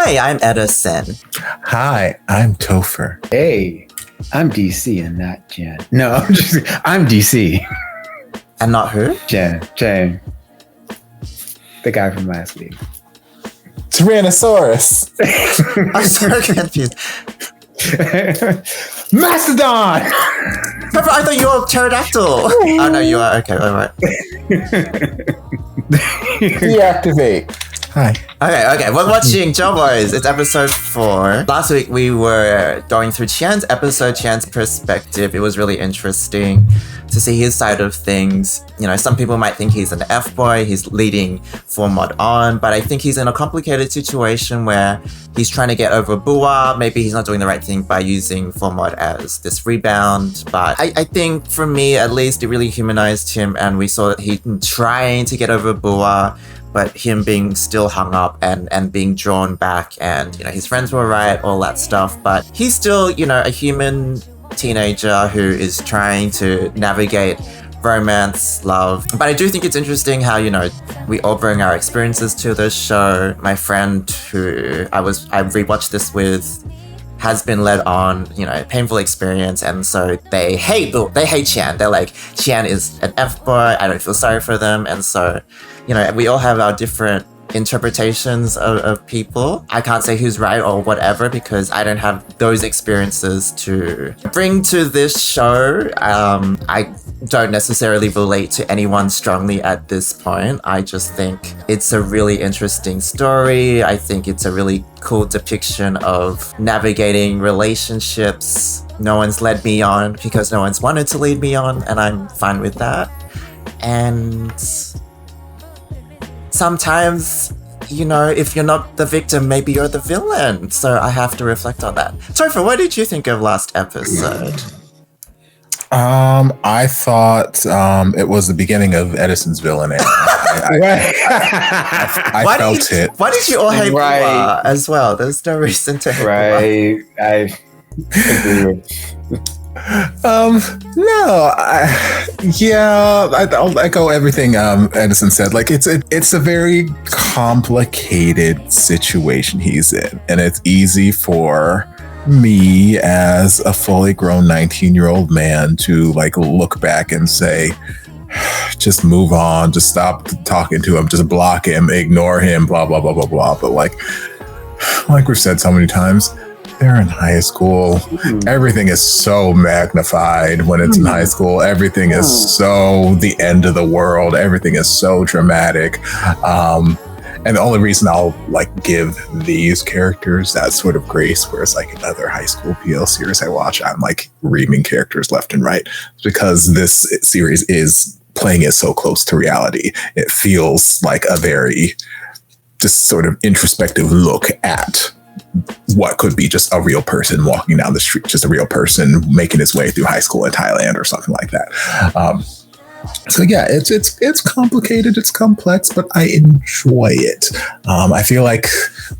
Hi, I'm Edison. Hi, I'm Topher. Hey, I'm DC and not Jen. No, I'm DC. And not who? Jen. The guy from last week. Tyrannosaurus. I'm so confused. Mastodon! Topher, I thought you were a pterodactyl. Oh, no, you are. Okay, all right. Deactivate. Hi. Okay. We're watching GELBOYS. It's episode 4. Last week we were going through Qian's episode, Qian's perspective. It was really interesting to see his side of things. You know, some people might think he's an F-boy, he's leading Formod on, but I think he's in a complicated situation where he's trying to get over Bua. Maybe he's not doing the right thing by using Formod as this rebound. But I think for me, at least, it really humanized him, and we saw that he trying to get over Bua, but him being still hung up and being drawn back, and, you know, his friends were right, all that stuff. But he's still, you know, a human teenager who is trying to navigate romance, love. But I do think it's interesting how, you know, we all bring our experiences to this show. My friend who I rewatched this with has been led on, you know, painful experience, and so they hate Qian. They're like, Qian is an F-boy, I don't feel sorry for them. And so, you know, we all have our different interpretations of people. I can't say who's right or whatever because I don't have those experiences to bring to this show. I don't necessarily relate to anyone strongly at this point. I just think it's a really interesting story. I think it's a really cool depiction of navigating relationships. No one's led me on because no one's wanted to lead me on, and I'm fine with that. And sometimes, you know, if you're not the victim, maybe you're the villain. So I have to reflect on that. Topher, what did you think of last episode? I thought it was the beginning of Edison's villain. I felt it. Why did you all hate Bua as well? There's no reason to hate Bua. I agree with I'll echo everything Edison said. Like, it's a very complicated situation he's in, and it's easy for me as a fully grown 19-year-old man to like look back and say, just move on, just stop talking to him, just block him, ignore him, blah blah blah blah blah. But like we've said so many times, they're in high school. Everything is so magnified when it's in high school. Everything is so the end of the world. Everything is so dramatic. And the only reason I'll like give these characters that sort of grace, whereas like in other high school PL series I watch, I'm like reaming characters left and right, because this series is playing it so close to reality. It feels like a very just sort of introspective look at what could be just a real person walking down the street, just a real person making his way through high school in Thailand or something like that. So yeah, it's complicated, it's complex, but I enjoy it. I feel like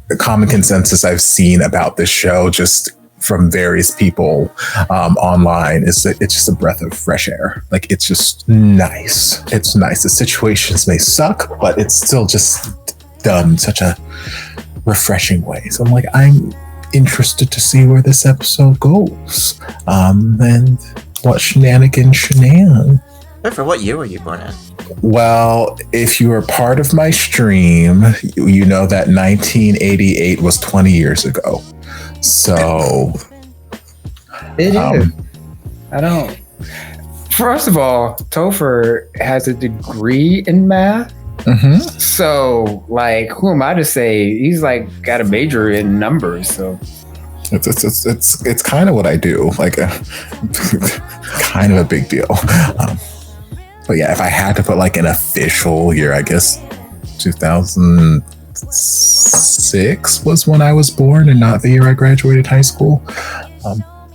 the common consensus I've seen about this show, just from various people online, is that it's just a breath of fresh air. Like, it's just nice. It's nice. The situations may suck, but it's still just done in such a refreshing way. So I'm like, I'm interested to see where this episode goes, and what shenan. For what year were you born in? Well, if you were part of my stream, you know that 1988 was 20 years ago. So it is. I don't. First of all, Topher has a degree in math. So, like, who am I to say? He's like got a major in numbers. So it's kind of what I do. Like, kind of a big deal. But yeah, if I had to put like an official year, I guess 2006 was when I was born, and not the year I graduated high school.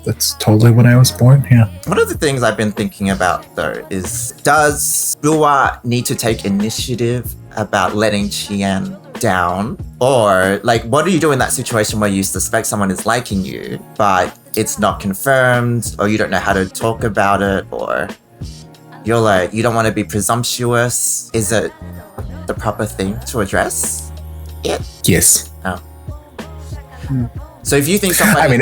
That's totally when I was born, yeah. One of the things I've been thinking about, though, is does Bua need to take initiative about letting Qian down? Or, like, what do you do in that situation where you suspect someone is liking you, but it's not confirmed, or you don't know how to talk about it, or you're like, you don't want to be presumptuous? Is it the proper thing to address it? Yes. Oh. So if you think somebody, I mean,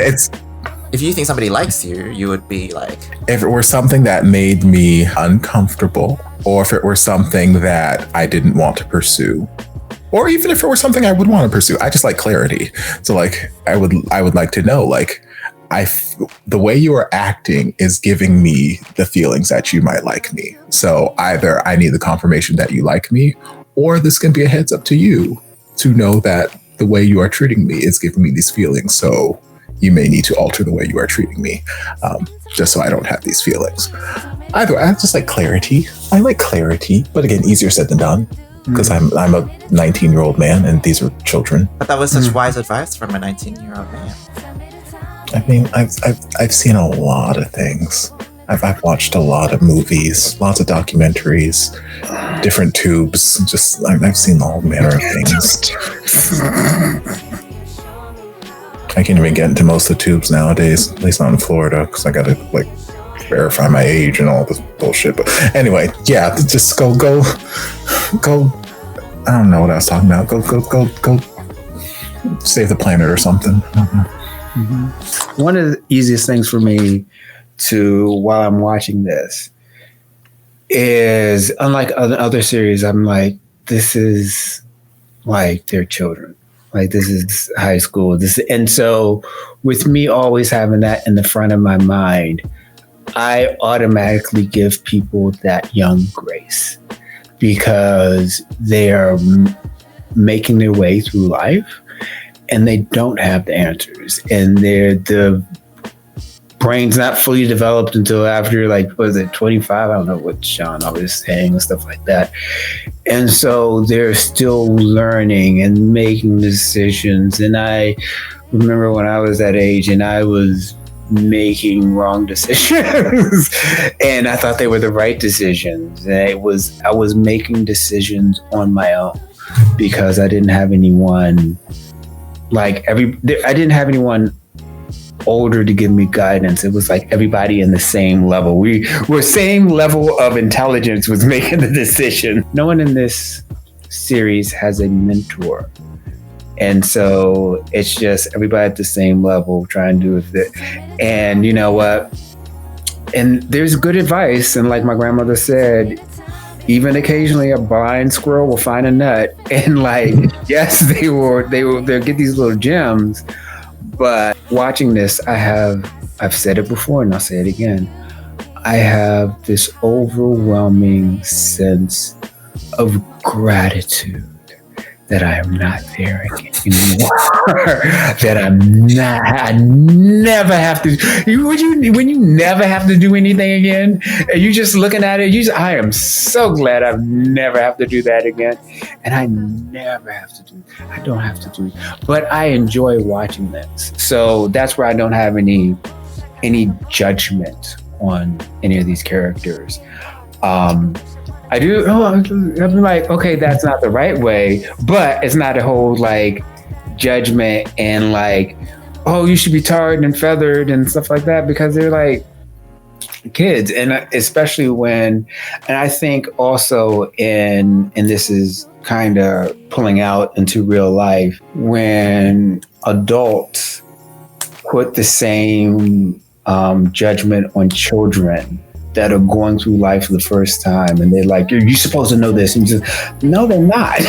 if you think somebody likes you, you would be like, if it were something that made me uncomfortable, or if it were something that I didn't want to pursue, or even if it were something I would want to pursue, I just like clarity. So like, I would like to know, like, the way you are acting is giving me the feelings that you might like me. So either I need the confirmation that you like me, or this can be a heads up to you to know that the way you are treating me is giving me these feelings. So you may need to alter the way you are treating me, just so I don't have these feelings. Either way, I just like clarity. I like clarity, but again, easier said than done, because I'm a 19-year-old man and these are children. but that was such wise advice from a 19-year-old man. I mean, I've seen a lot of things. I've watched a lot of movies, lots of documentaries, different tubes. Just I've seen all manner of things. I can't even get into most of the tubes nowadays, at least not in Florida, because I gotta like verify my age and all this bullshit. But anyway, yeah, just go. I don't know what I was talking about. Go save the planet or something. One of the easiest things for me to, while I'm watching this, is unlike other series, I'm like, this is like their children. Like, this is high school. And so with me always having that in the front of my mind, I automatically give people that young grace, because they are making their way through life and they don't have the answers, and the brain's not fully developed until after, like, was it 25? I don't know what Sean always saying and stuff like that. And so they're still learning and making decisions. And I remember when I was that age and I was making wrong decisions and I thought they were the right decisions. And I was making decisions on my own because I didn't have anyone I didn't have anyone older to give me guidance. It was like everybody in the same level. We were same level of intelligence was making the decision. No one in this series has a mentor. And so it's just everybody at the same level trying to do it. And you know what? And there's good advice. And like my grandmother said, even occasionally a blind squirrel will find a nut. And like, yes, they'll get these little gems. But watching this, I've said it before and I'll say it again. I have this overwhelming sense of gratitude that I am not there anymore. I never have to. When you never have to do anything again, and you just looking at it, I am so glad I never have to do that again. And I never have to do. I don't have to do. But I enjoy watching this. So that's where I don't have any judgment on any of these characters. I do. I'm like, okay, that's not the right way, but it's not a whole like judgment and like, oh, you should be tarred and feathered and stuff like that, because they're like kids, and especially and I think also and this is kind of pulling out into real life, when adults put the same judgment on children that are going through life for the first time, and they're like, you're supposed to know this, and just, no, they're not.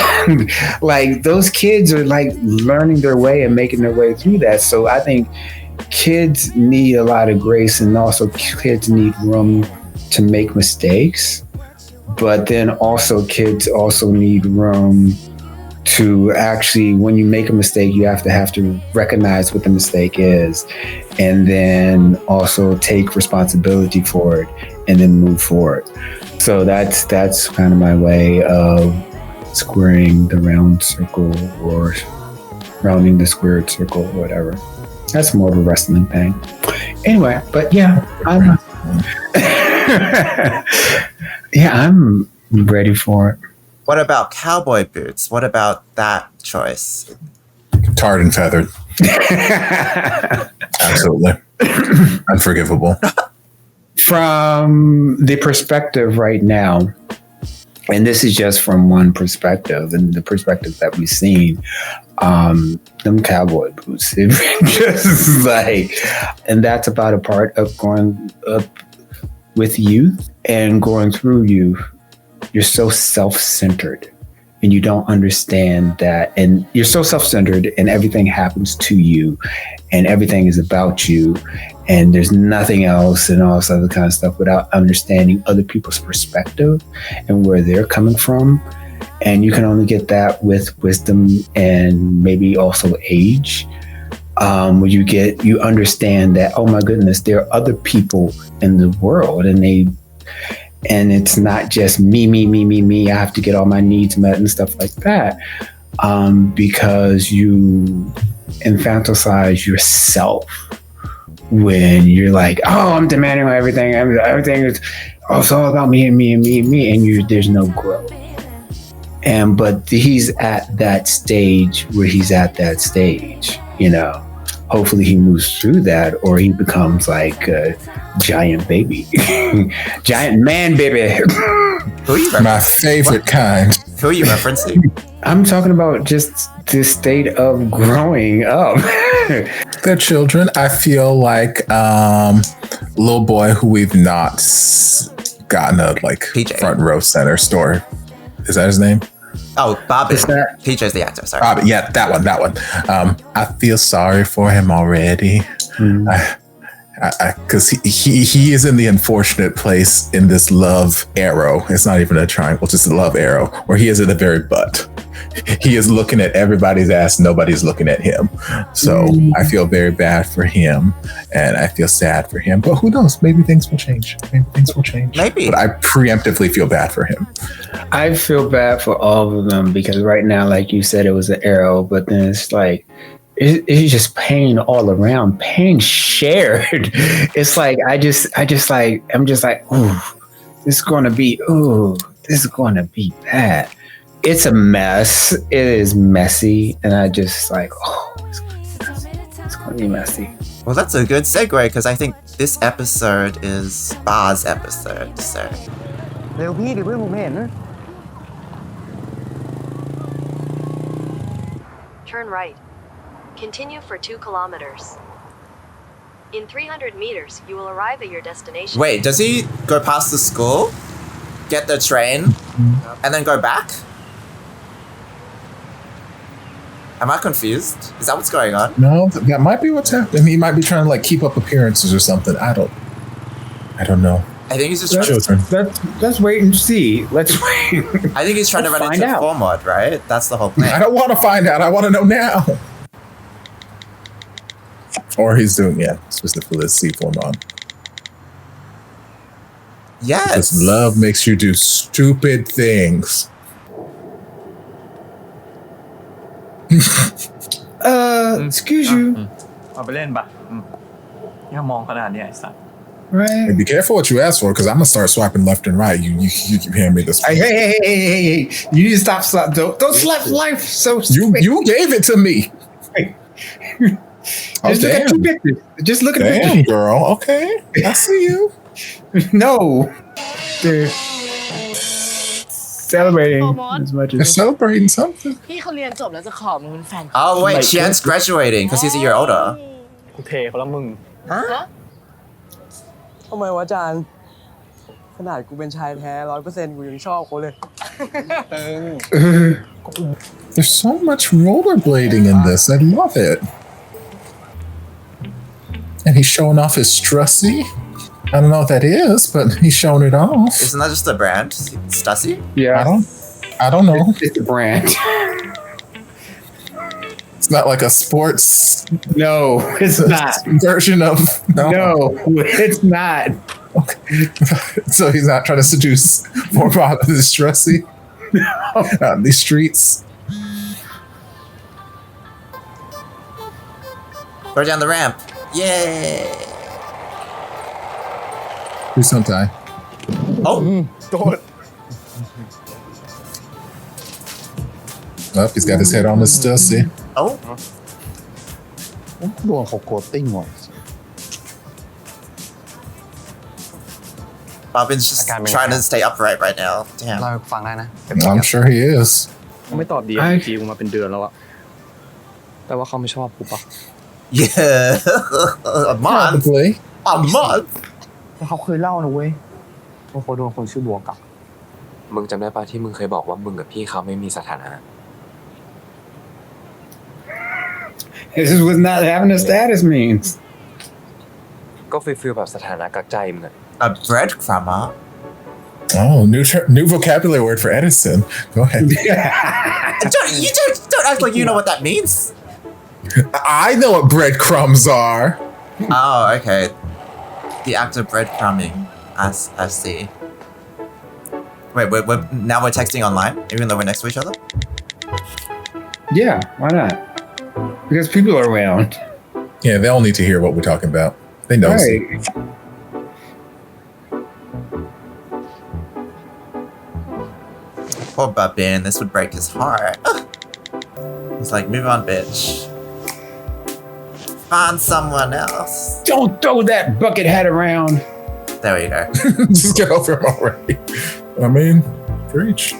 Like, those kids are like learning their way and making their way through that. So I think kids need a lot of grace, and also kids need room to make mistakes, but then also kids also need room to actually, when you make a mistake, you have to recognize what the mistake is, and then also take responsibility for it, and then move forward. So that's kind of my way of squaring the round circle, or rounding the squared circle, or whatever. That's more of a wrestling thing. Anyway, but yeah, I'm ready for it. What about cowboy boots? What about that choice? Tarred and feathered. Absolutely. Unforgivable. From the perspective right now, and this is just from one perspective, and the perspective that we've seen, them cowboy boots, it just like, and that's about a part of growing up with youth and going through youth. You're so self-centered and you don't understand that, and you're so self-centered and everything happens to you and everything is about you and there's nothing else and all this other kind of stuff without understanding other people's perspective and where they're coming from. And you can only get that with wisdom and maybe also age. Where you understand that, oh my goodness, there are other people in the world and it's not just me. I have to get all my needs met and stuff like that. Because you infantilize yourself when you're like, oh, I'm demanding everything. Everything is it's all about me and there's no growth. But he's at that stage where he's at that stage, you know. Hopefully he moves through that or he becomes like a giant baby. Giant man baby. Who are you referencing? My favorite kind. Who are you referencing? I'm talking about just the state of growing up. They're children. I feel like little boy who we've not gotten a like PJ. Front row center story. Is that his name? Oh, Bobby. PJ's the actor, sorry. Bobby, yeah, that one. I feel sorry for him already. Because he is in the unfortunate place in this love arrow. It's not even a triangle, just a love arrow, where he is at the very butt. He is looking at everybody's ass. Nobody's looking at him. So I feel very bad for him and I feel sad for him. But who knows? Maybe things will change. Maybe. But I preemptively feel bad for him. I feel bad for all of them because right now, like you said, it was an arrow, but then it's like, it's just pain all around, pain shared. It's like, I'm just like, ooh, this is going to be bad. It's a mess. It is messy. And I just like, oh, it's going to be messy. It's going to be messy. Well, that's a good segue because I think this episode is Bar's episode. So. เร็วพี่เดี๋ยวเพื่อนผมเห็น Turn right. Continue for 2 kilometers. In 300 meters, you will arrive at your destination. Wait, does he go past the school, get the train, and then go back? Am I confused? Is that what's going on? No, that might be what's happening. He might be trying to like keep up appearances or something. I don't know. I think he's just trying to... Let's wait and see. Let's wait. I think he's trying to run into Formod, right? That's the whole plan. I don't want to find out. I want to know now. Or he's doing, specifically the C Formod. Yes. Because love makes you do stupid things. Excuse you. เอาไปเล่นปะอย่ามองขนาดนี้ไอ้สัส Right. And be careful what you ask for, because I'm gonna start swiping left and right. You keep handing me this. Hey! You need to stop. Don't slap life so. You gave it to me. Just look at 2 pictures. Just look at the Damn, pictures. girl. Okay, I see you. No, they're celebrating as much They're as. celebrating something. พี่เขาเรียนจบแล้วจะขอมึงเป็นแฟน Oh, wait, Qian's graduating because he's a year older. กูเทเขาแล้วมึง Huh? ทำไมวะอาจารย์ขนาดกูเป็นชายแท้ 100% กูยังชอบเขาเลย There's so much rollerblading in this. I love it. And he's showing off his Stussy. I don't know what that is, but he's showing it off. Isn't that just a brand? Stussy? Yeah, I don't know. it's a brand. It's not like a sports No, it's not. version of No, it's not. Okay. So he's not trying to seduce more out of his Stussy out in these streets. Go down the ramp. Yay! Please don't die. Oh, โดน Oh, he's got his head on his Stussy. oh. ดวงเขาโกตติ้งว่ะ Bobin's just trying to stay upright right now. เรา Damn. ฟังได้นะ I'm sure he is. เขาไม่ตอบดีทีกูมาเป็นเดือนแล้วอะแต่ว่าเขาไม่ชอบกูปะ Yeah. A month. Probably. A month. แล้วเขาเคยเล่านะเว้ยว่าเขาโดนคนชื่อบัวกัก มึงจำได้ปะที่มึงเคยบอกว่ามึงกับพี่เขาไม่มีสถานะ This is what not having a status means. ก็ฟีลแบบสถานะกักใจมึงอะ A breadcrumber. Oh, new vocabulary word for Edison. Go ahead. Don't act like you know what that means. I know what breadcrumbs are. Oh, okay. The act of breadcrumbing. I see. Wait, now we're texting online, even though we're next to each other? Yeah, why not? Because people are around. Yeah, they'll need to hear what we're talking about. They know. Right. Poor Babin, this would break his heart. He's like, move on, bitch. Find someone else. Don't throw that bucket hat around. There we go. Just get over him already. I mean, preach.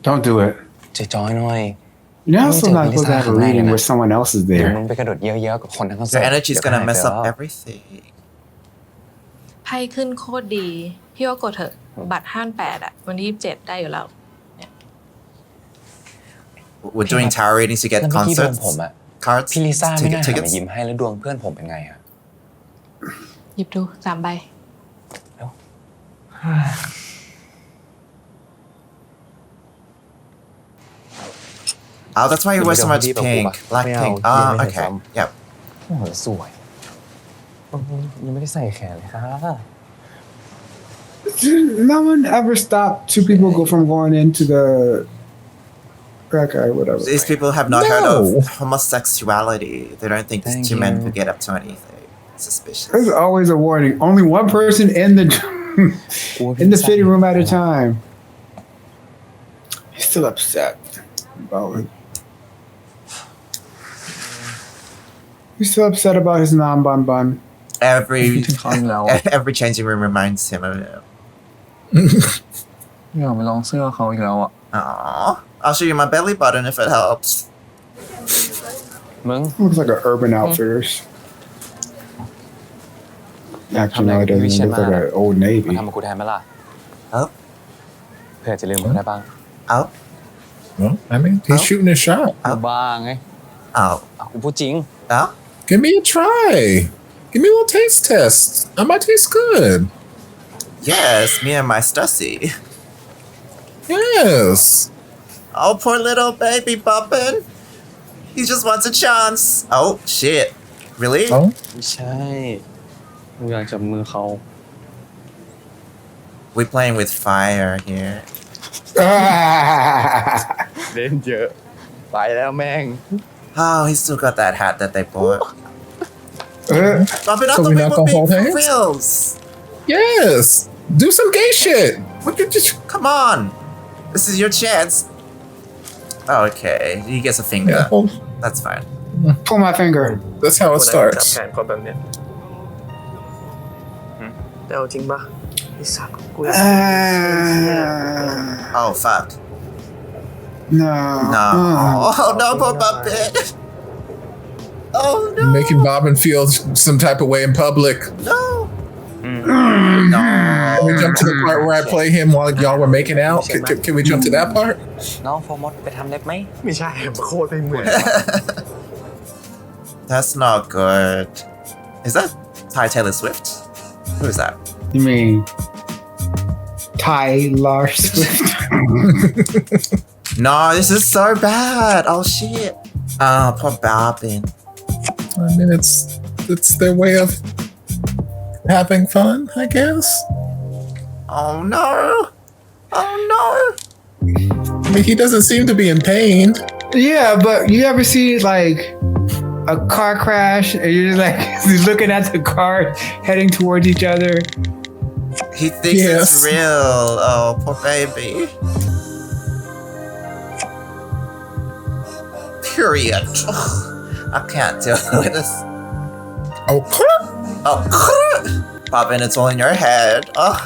Don't do it. จอยๆหน่อย You're also not supposed to have a reading where someone else is เดี๋ยว there. มึงไปกระโดดเยอะๆกับคนทั้งคอนเสิ Your ร์ต energy's gonna mess up everything. ไพ่ขึ้นโคตรดี พี่ว่ากดเถอะ บัตร58อะวันที่27ได้อยู่แล้ว We're doing tower readings to get แล้วเมื่อกี้ดวง concerts ผมอะ cards พี่ลิซ่าไม่น่าหันมา tickets. ยิ้มให้แล้วดวงเพื่อนผมเป็นไงอะ หยิบดู3 ใบ Oh, that's why you wear so much pink. Black pink. Oh, okay. Yep. โอ้โหสวยยังไม่ได้ใส่แขนเลยค่ะ No one ever stopped two people go from going into the okay, whatever. These people have not heard No. of homosexuality. They don't think Thank two men you. could get up to anything. Suspicious. There's always a warning. Only one person in the in the fitting room at a time. He's still upset about it. He's still upset about his non-bun bun. Every เขาอีกแล้ว every changing room reminds him of him. อยากไปลองเสื้อเขาอีกแล้วอะ Aww. I'll show you my belly button if it helps. มึง Looks like an Urban Outfitters. Actually, no, it doesn't. It looks like an Old มา Navy. ทำกับกูแทนไหมล่ะ Oh, เพื่อจะลืมกูได้บ้าง oh, Well, I mean, he's shooting his shot. บ้างไง oh, เอากูพูดจริง oh. Give me a try. Give me a little taste test. I might taste good. Yes, me and my Stussy. Yes. Oh, poor little baby Bumpin. He just wants a chance. Oh, shit. Really? Oh, ไม่ใช่กูอยากจับมือเขา We're playing with fire here. เล่นเยอะไปแล้วแม่ง Oh, he's still got that hat that they bought. Bumpin, I So thought we're we not were gonna hold being for hands? reals. yes. Do some gay shit. What you just? Come on. This is your chance. Okay, he gets a finger. Yeah, hold- That's fine. Pull my finger. That's how it จับ starts. แขนคนแบบเนี้ยแต่เอาจริงปะไอ้สัตว์กูอยาก Oh, fuck. No. No. Oh, no, poor Bumpin. Oh, no. Making Bobbin feel some type of way in public. No. No. Can we jump to the part where I play him while y'all were making out? Can we jump to that part? น้องโฟมดไปทำเล็บไหม ไม่ใช่โคตรไม่เหมือน That's not good. Is that Ty Taylor Swift? Who is that? You mean Tyler Swift? No, this is so bad. Oh, shit. Oh, poor Bobbin. I mean, it's their way of having fun, I guess. Oh, no. Oh, no. I mean, he doesn't seem to be in pain. Yeah, but you ever see like a car crash and you're just like looking at the car heading towards each other? He thinks Yes. it's real. Oh, poor baby. Period. Ugh, I can't deal with this. Oh, Oh, Bobbin, it's all in your head. Ugh.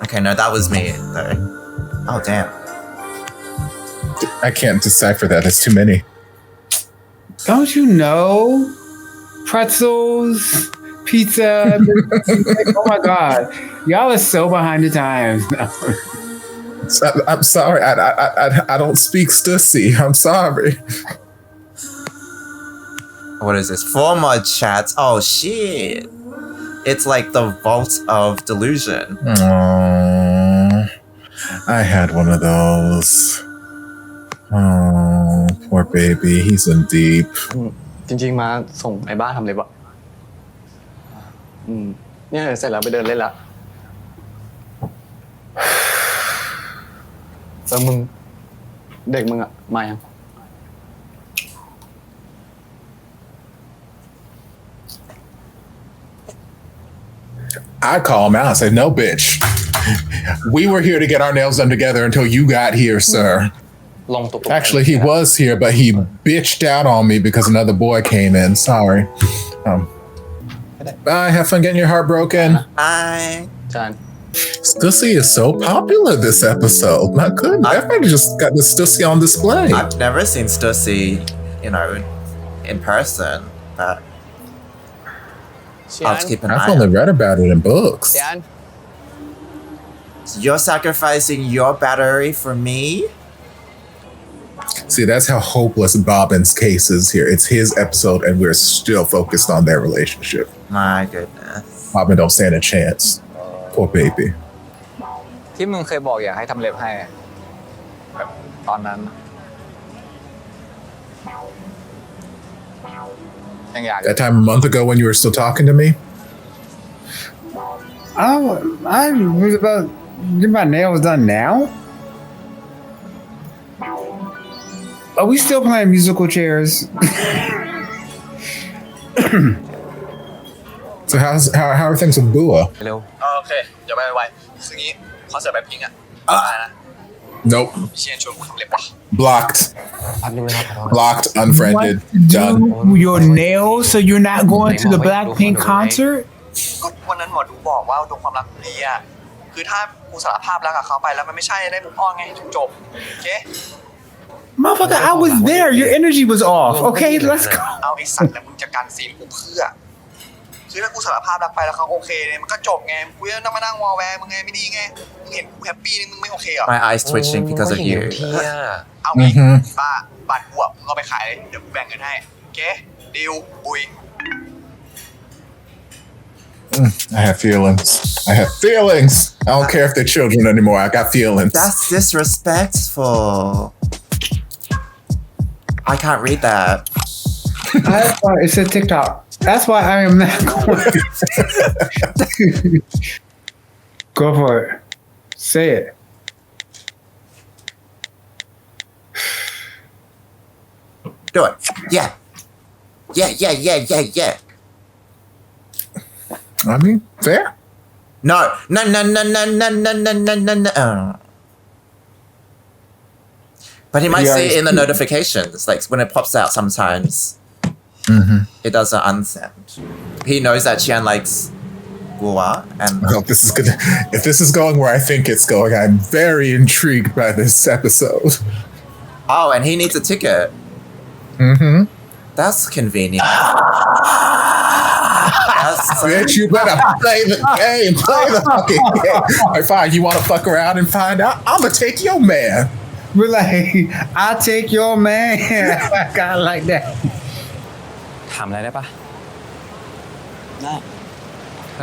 Okay, no, that was me though. Oh damn. I can't decipher that. There's too many. Don't you know? Pretzels, pizza. Oh my God. Y'all are so behind the times. I'm sorry. I don't speak Stussy. I'm sorry. What is this? 4 more chats. Oh shit. It's like the vault of delusion. Aww. I had one of those. Oh, poor baby. He's in deep. จริงๆมาส่งไอ้บ้าทำเลยปะเนี่ยเสร็จแล้วไปเดินเล่นละมึงเด็กมึงอะมายัง I call him out and say, no, bitch. We were here to get our nails done together until you got here, sir. Actually, he was here, but he bitched out on me because another boy came in. Sorry. Bye. Have fun getting your heart broken. Bye. Done. Stussy is so popular this episode. My goodness. Everybody just got the Stussy on display. I've never seen Stussy, in person, but I'll just keep an eye I've only read about it in books. You're sacrificing your battery for me? See, that's how hopeless Bobbin's case is here. It's his episode, and we're still focused on their relationship. My goodness. Bobbin don't stand a chance. Poor baby. ที่มึงเคยบอกอยากให้ทำเล็บให้แบบตอนนั้นยังอยาก That time a month ago when you were still talking to me? Oh, I was about to get my nails done now. Are we still playing musical chairs? So how are things with Bua? เร็วโอเคเดี๋ยวไปไวๆคืองี้คอนเสิร์ตแบบพิงค์อ่ะนะ Nope. เชียนชวนกูทำเล็บว่ะ Blocked. พันนึงนะครับ Blocked. Unfriended. Done. Do your nails so you're not going to the Blackpink concert? ก็วันนั้นหมอดูบอกว่าดวงความรักดีอ่ะคือถ้ากูสารภาพรักกับเขาไปแล้วมันไม่ใช่ได้มุกอ้อนไงจบโอเค Motherfucker, I was there. Your energy was off. Okay, let's go. เอาไอ้สัตว์แล้วมึงจะการซีนกูเพื่อคือถ้ากูสารภาพรักไปแล้วเขาโอเคเนี่ยมันก็จบไงกูจะต้องมานั่งวอลแวร์มึงไงไม่ดีไงมึงเห็นกูแฮปปี้นี่มึงไม่โอเคเหรอ My eyes twitching because of you. เอางี้ป้าบัตรกูอ่ะมึงเอาไปขายเลยเดี๋ยวกูแบ่งเงินให้โอเคดิวปุย I have feelings. I have feelings. I don't care if they're children anymore. I got feelings. That's disrespectful. I can't read that. That's why it said TikTok. That's why I am not going. Go for it. Say it. Do it. Yeah. Yeah. I mean, fair. No. But he might see it in the notifications, like when it pops out sometimes. It doesn't unsend. He knows that Qian likes Gua, and I hope this is good. If this is going where I think it's going, I'm very intrigued by this episode. oh, and he needs a ticket. That's convenient. Bitch, you better play the game. Play the fucking game. All right, fine. You want to fuck around and find out? I'm gonna take your man. We're like, I'll take your man. I got like that. ถามอะไรได้ปะได้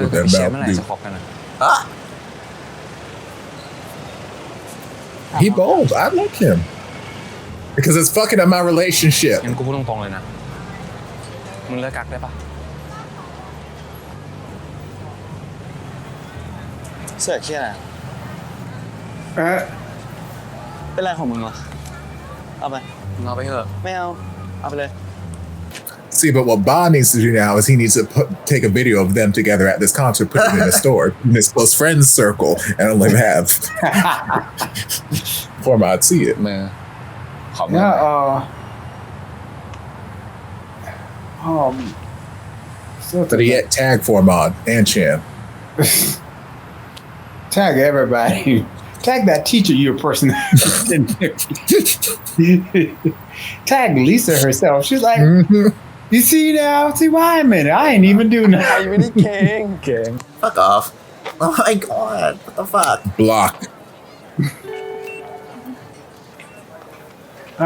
With that เชียร์ mouth เมื่อไหร่ deep. จะคบกันอ่ะ He bold. I like him because it's fucking up my relationship. งั้นกูพูดตรงๆเลยนะมึงเลิกกักได้ปะเสือกเชี่ยอะไรเป็นไรของมึงวะเอาไปมึงเอาไปเถอะไม่เอาเอาไปเลย See, but what Ba needs to do now is he needs to take a video of them together at this concert, put it in a store, in his close friends circle, and let him have. Poor Ma, I'd see it. มือขอมือ Yeah, Tag Formod and Chan. Tag everybody. Tag that teacher you impersonating. Tag Lisa herself. She's like, you see now? See why a minute? I ain't even doing that. ใครไม่ได้เก่ง Okay. Fuck off. Oh my god. What the fuck? Block.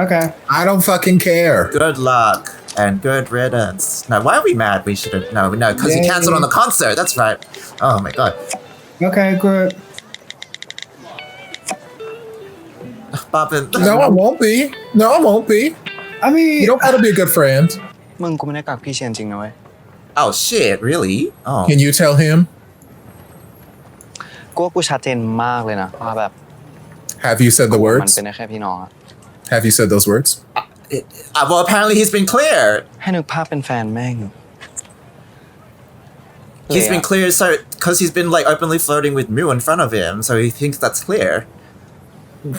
Okay. I don't fucking care. Good luck and good riddance. No, why are we mad? We should have. No, because you canceled on the concert. That's right. Oh my god. Okay, good. Bobbin. No, I won't be. No, I won't be. I mean, You don't gotta be a good friend. มึงกูไม่ได้กักพี่เชียนจริงนะเว้ย Oh shit, really? Oh. Can you tell him? กูว่ากูชัดเจนมากเลยนะว่าแบบ Have you said the มัน words? เป็นได้แค่พี่น้องอะ Have you said those words? Well, apparently he's been clear. ให้นึกภาพเป็นแฟนแม่ง He's been clear, so because he's been like openly flirting with Mew in front of him, so he thinks that's clear.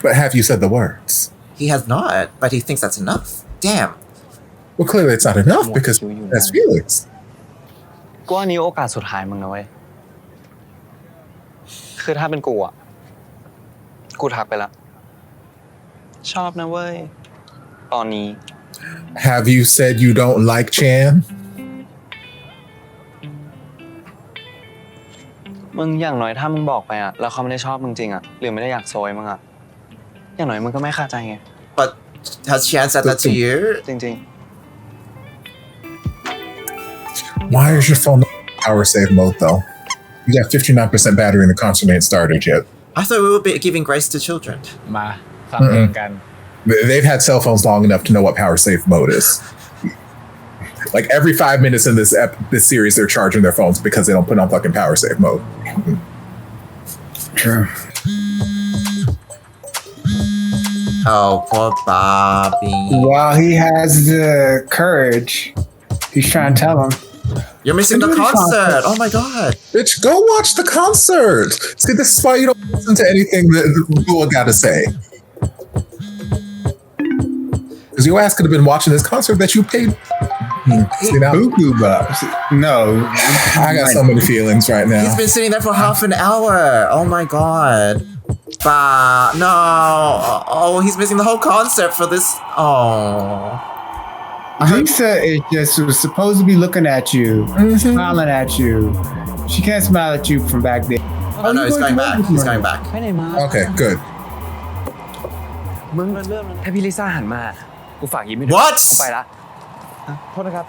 But have you said the words? He has not, but he thinks that's enough. Damn. Well, clearly it's not enough because that's feelings. กูว่านี้โอกาสสุดท้ายมึงนะเว้ย คือถ้าเป็นกูอ่ะ กูทักไปละ ชอบนะเว้ย ตอนนี้ Have you said you don't like Chan? มึงอย่างน้อยถ้ามึงบอกไปอ่ะ แล้วเขาไม่ได้ชอบมึงจริงอ่ะ หรือไม่ได้อยากโซยมึงอ่ะ อย่างน้อยมึงก็ไม่คาใจไง But has Chan said that to you? จริง Why is your phone power save mode though? You got 59% battery and the concert ain't started yet. I thought we would be giving grace to children. มาฟังเพลงกัน They've had cell phones long enough to know what power save mode is. Like every 5 minutes in this series, they're charging their phones because they don't put on fucking power save mode. True. Oh, poor Bobby. While he has the courage, he's trying to tell him. You're missing the concert. Oh my god. Bitch, go watch the concert. See, this is why you don't listen to anything that Lua got to say. Because your ass could have been watching this concert that you paid. See now? Boo bucks. No. I got so many feelings right now. He's been sitting there for half an hour. Oh my god. No. Oh, he's missing the whole concert for this. Oh. Lisa is just was supposed to be looking at you, smiling at you. She can't smile at you from back there. Oh no, he's going back. He's going back. ๆ ไปไหนมา Okay, good. มึงถ้าพี่ลิซ่าหันมา กูฝากยิ้มให้ด้วย What? กูไปละโทษนะครับ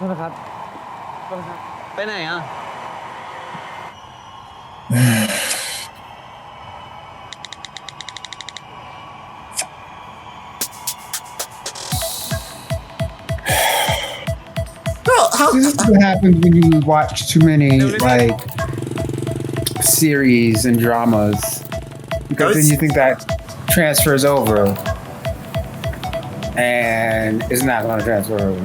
ไปไหนอ่ะ This is what happens when you watch too many like series and dramas, because then you think that transfers over, and it's not going to transfer over.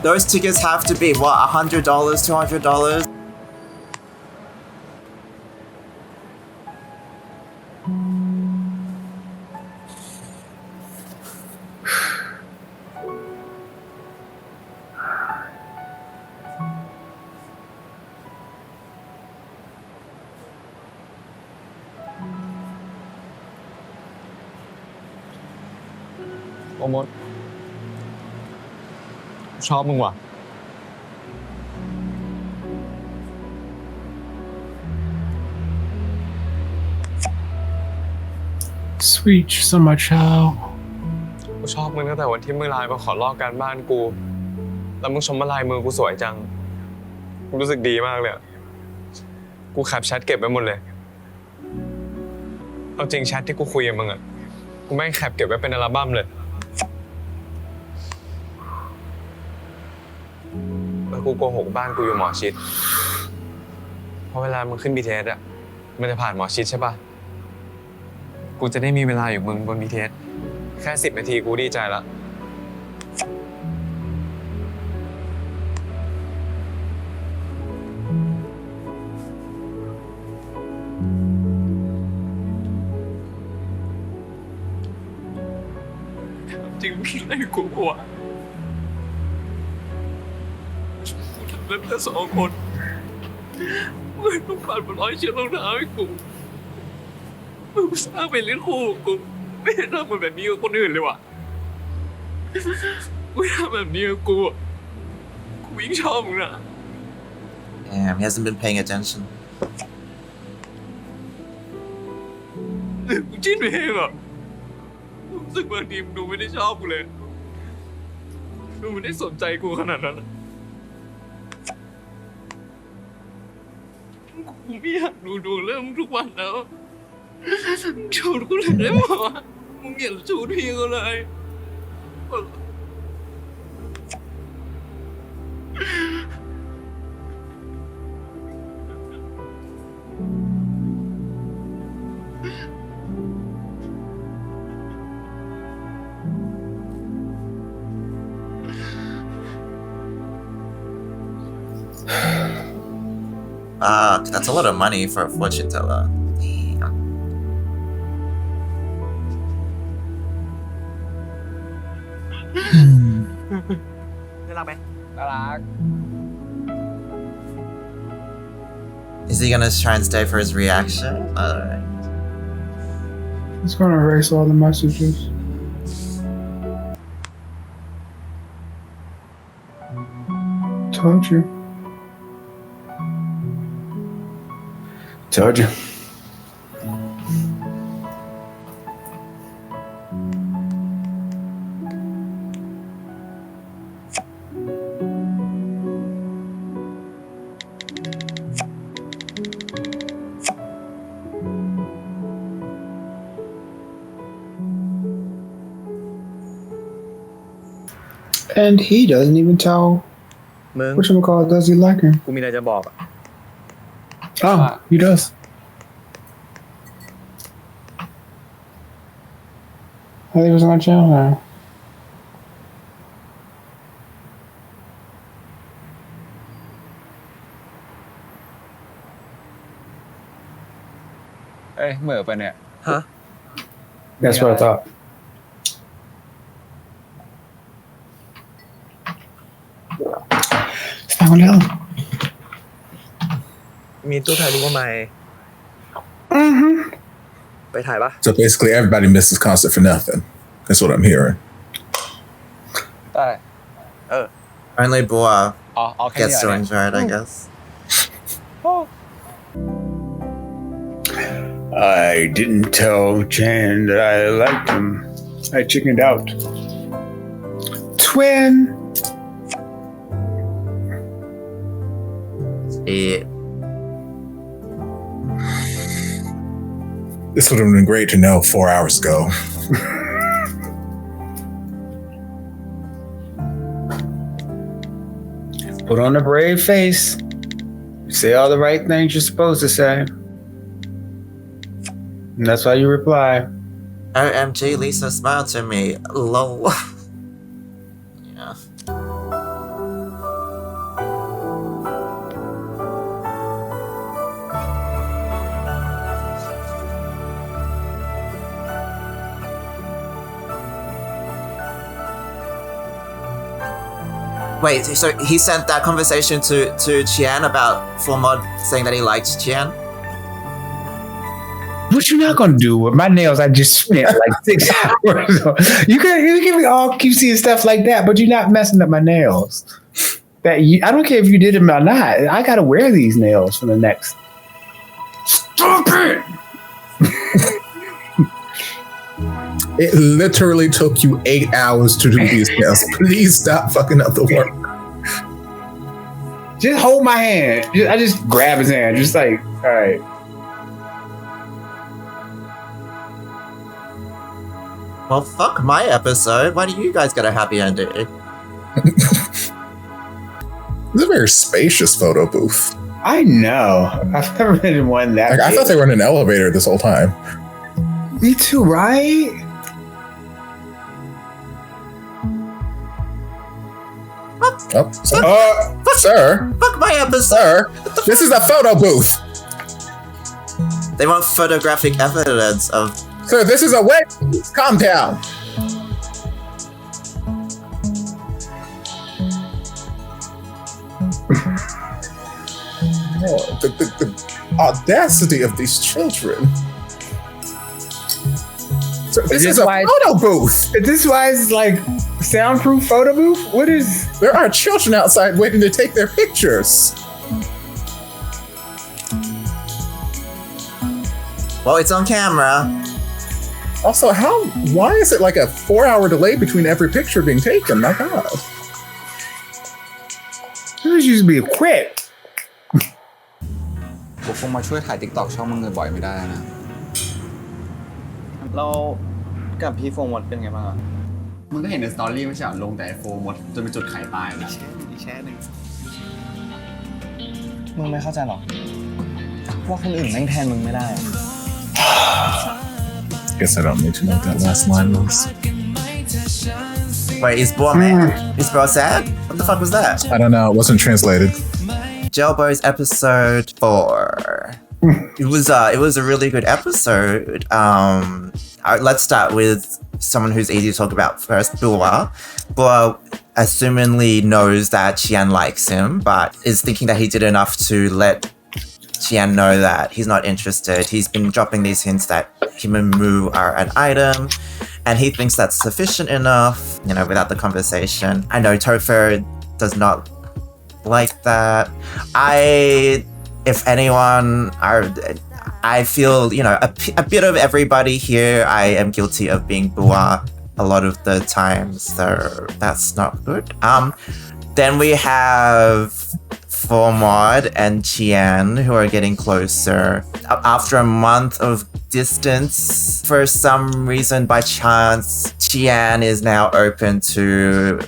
Those tickets have to be what, $100, $200?โอมดชอบมึงว่ะ Sweet summer child. กูชอบมึงตั้งแต่วันที่มึงไลน์มาขอลอกการบ้านกู แล้วมึงชมว่าลายมือกูสวยจัง กูรู้สึกดีมากเลยอะกูแคปแชทเก็บไว้หมดเลย เอาจริงแชทที่กูคุยกับมึงอะกูแม่งแคปเก็บไว้เป็นอัลบั้มเลย แล้วกูโกหกบ้านกูอยู่หมอชิด เพราะเวลามึงขึ้น BTS อะมันจะผ่านหมอชิดใช่ปะกูจะได้มีเวลาอยู่มึงบน BTS แค่10 นาทีกูดีใจละจริงพี่อะไรกูวะกูทำเพื่อ2 คน มึงต้องปั่นมาร้อยเชือกรองเท้าให้กูมึงสร้างเป็นเรื่องคู่กูไม่ได้ทำมันแบบนี้กับคนอื่นเลยว่ะกูทำแบบนี้กับกูยิ่งชอบมึงนะ Damn, he hasn't been paying attention. กูจิ้นไปเองอ่ะรู้สึกบางทีมึงดูไม่ได้ชอบกูเลยดูไม่ได้สนใจกูขนาดนั้นกูไม่อยากดูเรื่องมึงทุกวันแล้วชูดกูเลยได้ไหมวะมึงอย่าชูดพี่กูเลย That's a lot of money for a fortune teller. Damn. น่ารักไหม น่ารัก Is he gonna try and stay for his reaction? Alright. It's gonna erase all the messages. Told you. Told you. And he doesn't even tell มึง whatchamacallit, does he like him? กูมีอะไรจะบอกอ่ะ Oh, he does. I think it was on channel now. Ê, mở vào nè. Hả? That's what I thought. ฟังแล้ว มีตู้ถ่ายรูปมาใหม่ ไปถ่ายปะ So basically, everybody misses concert for nothing. That's what I'm hearing. Đây. Only Boa Okay. gets to enjoy it, I guess. I didn't tell Chan that I liked him. I chickened out. Twin. Yeah. This would have been great to know 4 hours ago. Put on a brave face. Say all the right things you're supposed to say. And that's why you reply. OMG, Lisa smiled to me. Lol. Yeah. Wait, so he sent that conversation to Qian about Formod saying that he liked Qian? What you not gonna do with my nails? I just spent like 6 hours. You can all keep seeing stuff like that, but you're not messing up my nails. I don't care if you did them or not. I gotta wear these nails for the next. Stop it! It literally took you 8 hours to do these nails. Please stop fucking up the work. Just hold my hand. I just grab his hand. Just like, all right. Well, fuck my episode. Why do you guys get a happy ending? It's a very spacious photo booth. I know. I've never been in one that. Like, I thought they were in an elevator this whole time. Me too, right? Oh, sir. Fuck my episode. Sir, this is a photo booth. They want photographic evidence of. Sir, this is a wedding. Calm down. Oh, the audacity of these children. So this is a photo booth. Is this why it's like soundproof photo booth? What is? There are children outside waiting to take their pictures. Well, it's on camera. Also, why is it like a 4-hour delay between every picture being taken? My God. This used to be quick. กูคงมาช่วยถ่าย TikTok ช่องมึงบ่อยๆไม่ได้นะ เรากับพี่โฟมดเป็นไงบ้างอะ มึงก็เห็นในสตอรี่ไม่ใช่เหรอลงแต่โฟมดจนเป็นจุดขายตายนะ อีกแช่หนึ่งมึงไม่เข้าใจหรอกว่าคนอื่นแม่งแทนมึงไม่ได้ Guess I don't need to know what that last line was. Wait, is Boa man? Is Bro sad? What the fuck was that? I don't know. It wasn't translated. GELBOYS episode 4. It was a really good episode. Let's start with someone who's easy to talk about first, Bua. Bua assumingly knows that Qian likes him, but is thinking that he did enough to let Qian know that he's not interested. He's been dropping these hints that him and Mu are an item, and he thinks that's sufficient enough, without the conversation. I know Topher does not like that. If anyone I feel, a bit of everybody here. I am guilty of being Bua a lot of the times, so that's not good. Then we have Formod and Qian who are getting closer. After a month of distance, for some reason, by chance, Qian is now open to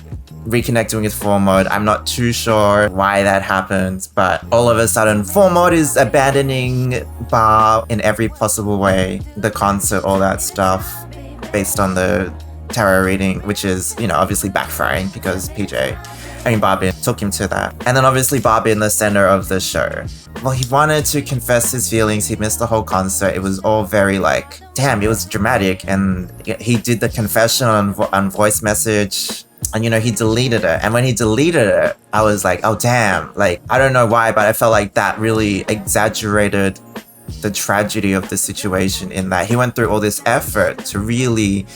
reconnecting with Formod. I'm not too sure why that happens, but all of a sudden Formod is abandoning Bar in every possible way. The concert, all that stuff, based on the tarot reading, which is, obviously backfiring because Barbie took him to that. And then obviously Barbie in the center of the show. Well, he wanted to confess his feelings. He missed the whole concert. It was all very damn, it was dramatic. And he did the confession on voice message. And he deleted it. And when he deleted it, I was like, oh damn. I don't know why, but I felt like that really exaggerated the tragedy of the situation, in that he went through all this effort to really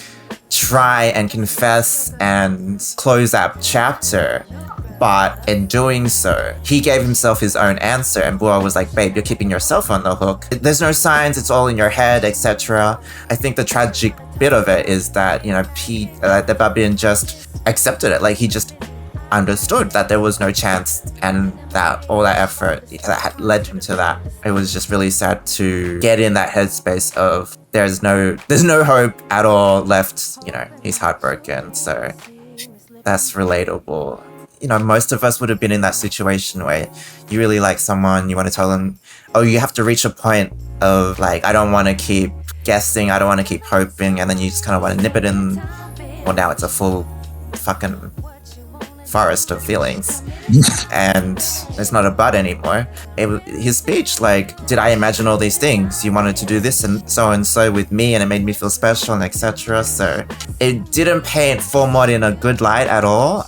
try and confess and close that chapter. But in doing so, he gave himself his own answer, and Bua was like, babe, you're keeping yourself on the hook. There's no signs, it's all in your head, etc. I think the tragic bit of it is that, the Babin just accepted it. He just understood that there was no chance, and that all that effort that had led him to that. It was just really sad to get in that headspace of there's no hope at all left. He's heartbroken, so that's relatable. Most of us would have been in that situation where you really like someone, you want to tell them, oh, you have to reach a point of I don't want to keep guessing, I don't want to keep hoping, and then you just kind of want to nip it in. Well, now it's a full fucking forest of feelings, and it's not a but anymore. His speech, did I imagine all these things? You wanted to do this and so with me, and it made me feel special, and etc. So it didn't paint Formod in a good light at all.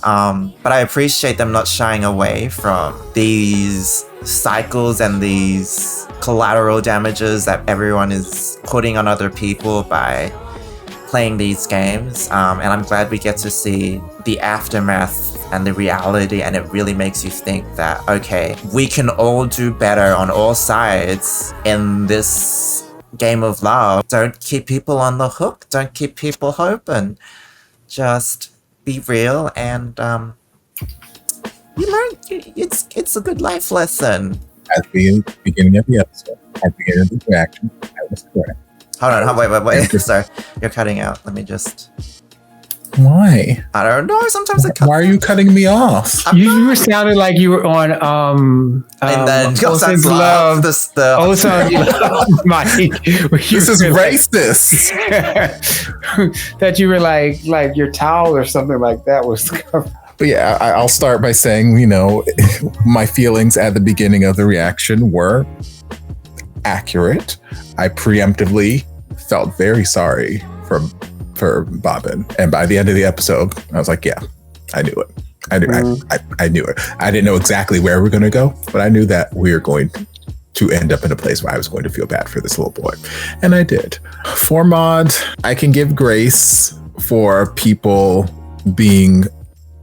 But I appreciate them not shying away from these cycles and these collateral damages that everyone is putting on other people by playing these games, and I'm glad we get to see the aftermath and the reality, and it really makes you think that, okay, we can all do better on all sides in this game of love. Don't keep people on the hook, don't keep people hoping, just be real, and you learn, it's a good life lesson. At the beginning of the episode, at the beginning of the reaction, I was correct. Hold on, wait. Sorry, you're cutting out. Let me just. Why? I don't know. Sometimes it cuts. Why are you cutting me off? You were sounding like you were on and then Ocean's Love. Ocean's Love, Mike. This is racist. That you were like your towel or something like that was covered. But yeah, I'll start by saying, my feelings at the beginning of the reaction were accurate. I preemptively felt very sorry for Bobbin, and by the end of the episode, I was like, yeah, I knew it. I knew it. I didn't know exactly where we're going to go, but I knew that we were going to end up in a place where I was going to feel bad for this little boy. And I did. For Maud, I can give grace for people being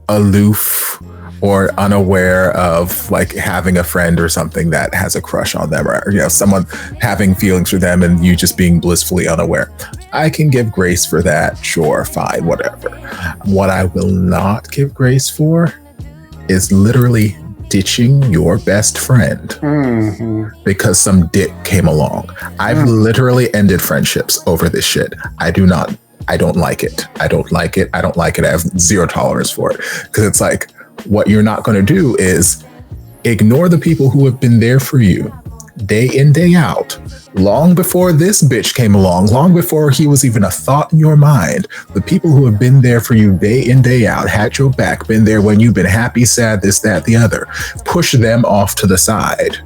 aloof or unaware of like having a friend or something that has a crush on them, or someone having feelings for them and you just being blissfully unaware. I can give grace for that. Sure, fine, whatever. What I will not give grace for is literally ditching your best friend because some dick came along. I've literally ended friendships over this shit. I don't like it. I don't like it. I have zero tolerance for it, because it's like, what you're not going to do is ignore the people who have been there for you day in, day out. Long before this bitch came along, long before he was even a thought in your mind, the people who have been there for you day in, day out, had your back, been there when you've been happy, sad, this, that, the other, push them off to the side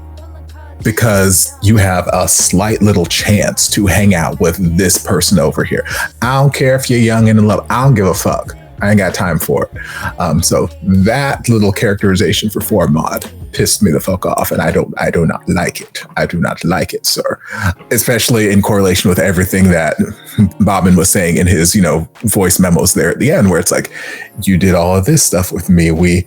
because you have a slight little chance to hang out with this person over here. I don't care if you're young and in love. I don't give a fuck. I ain't got time for it. So that little characterization for Formod pissed me the fuck off, and I do not like it. I do not like it, sir. Especially in correlation with everything that Bobbin was saying in his, voice memos there at the end, where it's like, you did all of this stuff with me. We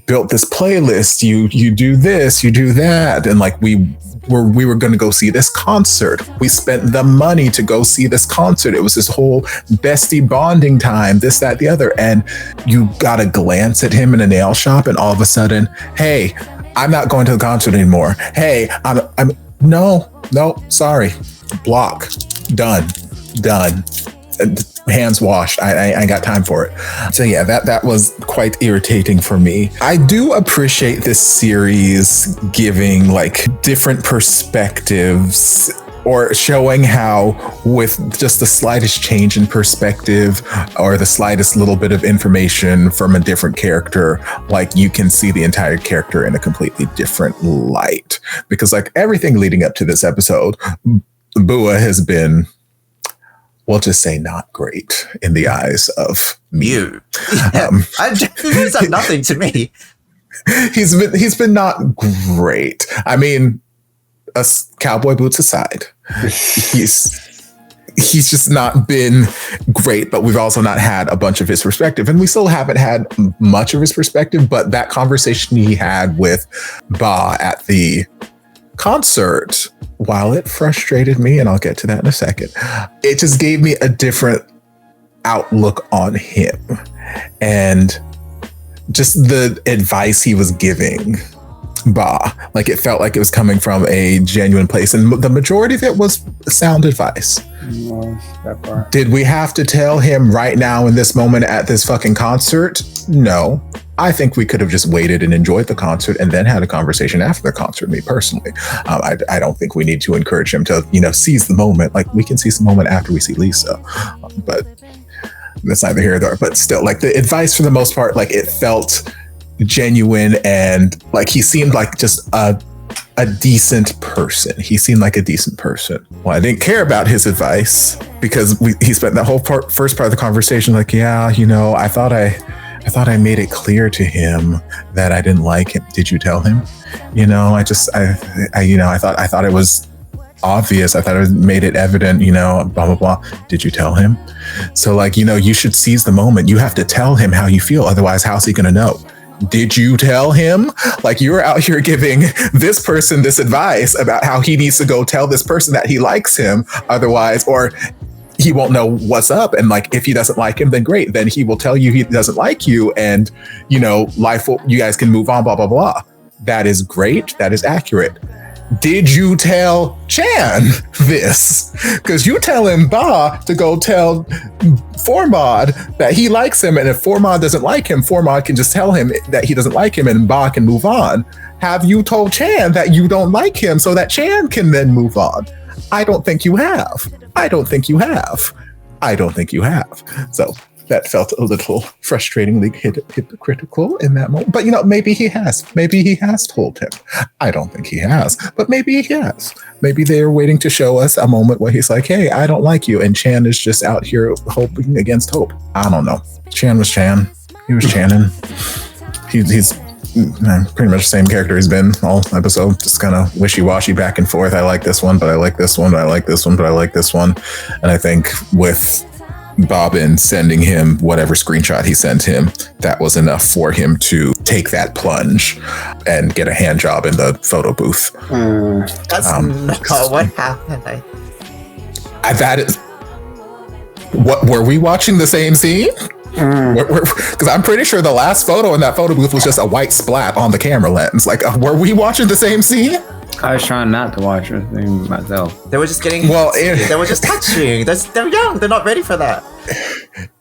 built this playlist. You do this, you do that, and like we were going to go see this concert. We spent the money to go see this concert. It was this whole bestie bonding time, this, that, the other. And you got to glance at him in a nail shop and all of a sudden, hey, I'm not going to the concert anymore. Hey, I'm no, sorry. Block. Done. Hands washed. I ain't got time for it. So yeah, that was quite irritating for me. I do appreciate this series giving like different perspectives, or showing how with just the slightest change in perspective or the slightest little bit of information from a different character, like you can see the entire character in a completely different light. Because like everything leading up to this episode, Bua has been, we'll just say, not great in the eyes of me. You. He's done nothing to me. He's been not great. I mean, us cowboy boots aside, he's just not been great, but we've also not had a bunch of his perspective, and we still haven't had much of his perspective. But that conversation he had with Ba at the concert, while it frustrated me, and I'll get to that in a second, it just gave me a different outlook on him, and just the advice he was giving Ba, like it felt like it was coming from a genuine place, and the majority of it was sound advice. Did we have to tell him right now in this moment at this fucking concert? No. I think we could have just waited and enjoyed the concert and then had a conversation after the concert, me personally. I don't think we need to encourage him to, seize the moment. Like, we can seize the moment after we see Lisa. But that's neither here nor there. But still, like, the advice for the most part, like, it felt genuine, and like he seemed like just a decent person. He seemed like a decent person. Well, I didn't care about his advice because he spent the whole first part of the conversation like, yeah, I thought I made it clear to him that I didn't like him. Did you tell him? I thought it was obvious. I thought it made it evident, blah, blah, blah. Did you tell him? So like, you should seize the moment. You have to tell him how you feel. Otherwise, how's he going to know? Did you tell him? Like, you're out here giving this person this advice about how he needs to go tell this person that he likes him. Otherwise, or he won't know what's up. And like, if he doesn't like him, then great. Then he will tell you he doesn't like you, and life will, you guys can move on, blah, blah, blah. That is great. That is accurate. Did you tell Chan this? Because you telling Ba to go tell Formod that he likes him, and if Formod doesn't like him, Formod can just tell him that he doesn't like him, and Ba can move on. Have you told Chan that you don't like him so that Chan can then move on? I don't think you have. So that felt a little frustratingly hypocritical in that moment. But maybe he has. Maybe he has told him. I don't think he has, but maybe he has. Maybe they are waiting to show us a moment where he's like, hey, I don't like you. And Chan is just out here hoping against hope. I don't know. Chan was Chan. He was Shannon. He's pretty much the same character he's been all episode, just kind of wishy-washy back and forth. I like this one, but I like this one, but I like this one, but I like this one. And I think with Bobbin sending him whatever screenshot he sent him, that was enough for him to take that plunge and get a hand job in the photo booth. That's not what happened. That is... What, were we watching the same scene? Because I'm pretty sure the last photo in that photo booth was just a white splat on the camera lens. Like, were we watching the same scene? I was trying not to watch the thing myself. They were just getting... they were just touching. They're young. They're not ready for that.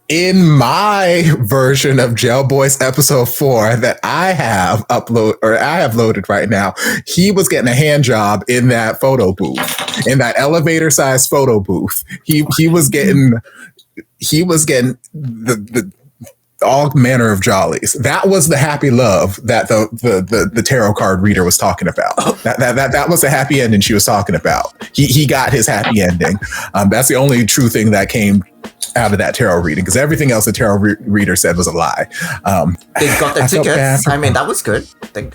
In my version of GELBOYS episode 4 that I have loaded right now, he was getting a hand job in that photo booth, in that elevator-sized photo booth. He was getting the all manner of jollies. That was the happy love that the tarot card reader was talking about. That was the happy ending she was talking about. He got his happy ending. That's the only true thing that came out of that tarot reading, because everything else the tarot reader said was a lie. They got their tickets. I mean, that was good. They